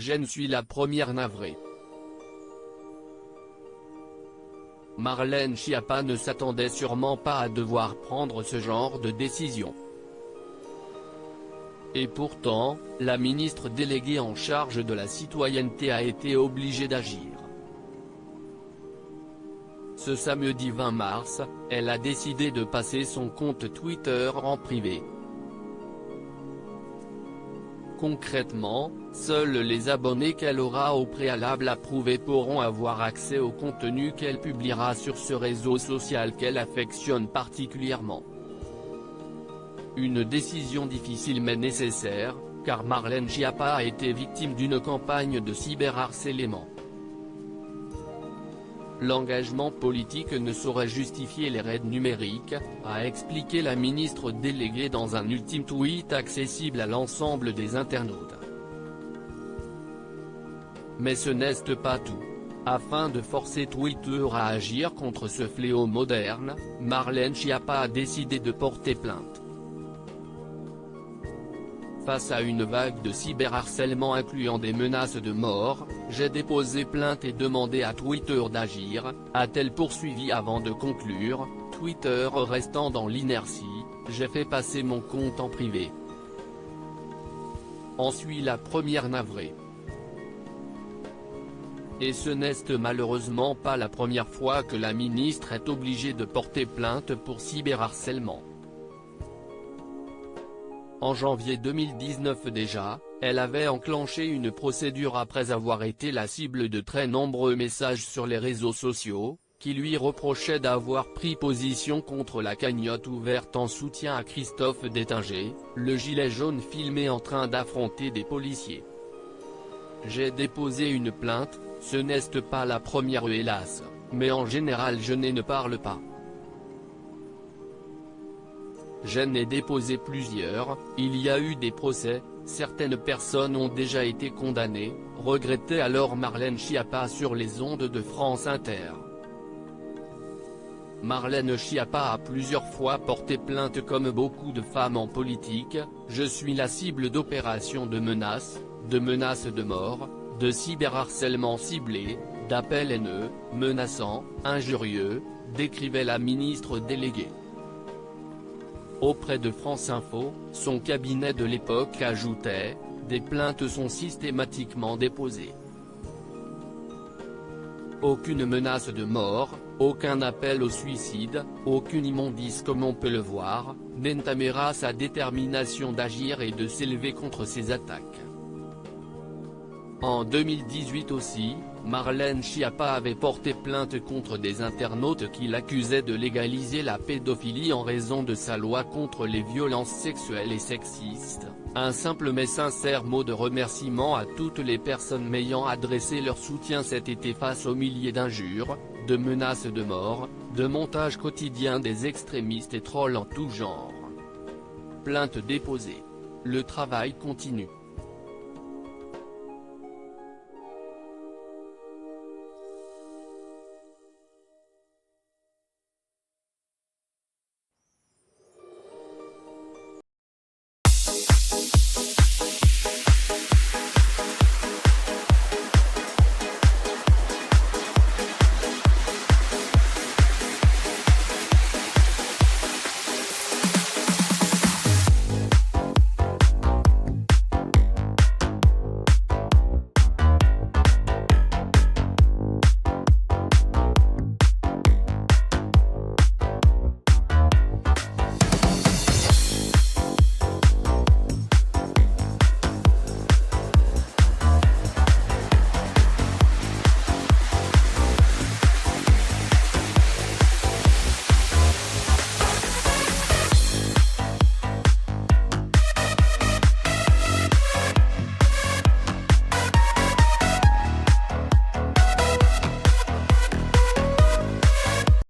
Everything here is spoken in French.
Je ne suis la première navrée. Marlène Schiappa ne s'attendait sûrement pas à devoir prendre ce genre de décision. Et pourtant, la ministre déléguée en charge de la citoyenneté a été obligée d'agir. Ce samedi 20 mars, elle a décidé de passer son compte Twitter en privé. Concrètement, seuls les abonnés qu'elle aura au préalable approuvés pourront avoir accès au contenu qu'elle publiera sur ce réseau social qu'elle affectionne particulièrement. Une décision difficile mais nécessaire, car Marlène Schiappa a été victime d'une campagne de cyberharcèlement. L'engagement politique ne saurait justifier les raids numériques, a expliqué la ministre déléguée dans un ultime tweet accessible à l'ensemble des internautes. Mais ce n'est pas tout. Afin de forcer Twitter à agir contre ce fléau moderne, Marlène Schiappa a décidé de porter plainte. Face à une vague de cyberharcèlement incluant des menaces de mort, j'ai déposé plainte et demandé à Twitter d'agir, a-t-elle poursuivi avant de conclure, Twitter restant dans l'inertie, j'ai fait passer mon compte en privé. En suit la première navrée. Et ce n'est malheureusement pas la première fois que la ministre est obligée de porter plainte pour cyberharcèlement. En janvier 2019 déjà, elle avait enclenché une procédure après avoir été la cible de très nombreux messages sur les réseaux sociaux, qui lui reprochaient d'avoir pris position contre la cagnotte ouverte en soutien à Christophe Détinger, le gilet jaune filmé en train d'affronter des policiers. J'ai déposé une plainte, ce n'est pas la première hélas, mais en général je ne parle pas. J'en ai déposé plusieurs, il y a eu des procès, certaines personnes ont déjà été condamnées, regrettait alors Marlène Schiappa sur les ondes de France Inter. Marlène Schiappa a plusieurs fois porté plainte comme beaucoup de femmes en politique, je suis la cible d'opérations de menaces de mort, de cyberharcèlement ciblé, d'appels haineux, menaçants, injurieux, décrivait la ministre déléguée. Auprès de France Info, son cabinet de l'époque ajoutait, des plaintes sont systématiquement déposées. Aucune menace de mort, aucun appel au suicide, aucune immondice comme on peut le voir, n'entamera sa détermination d'agir et de s'élever contre ces attaques. En 2018 aussi, Marlène Schiappa avait porté plainte contre des internautes qui l'accusaient de légaliser la pédophilie en raison de sa loi contre les violences sexuelles et sexistes. Un simple mais sincère mot de remerciement à toutes les personnes m'ayant adressé leur soutien cet été face aux milliers d'injures, de menaces de mort, de montages quotidiens des extrémistes et trolls en tout genre. Plainte déposée. Le travail continue.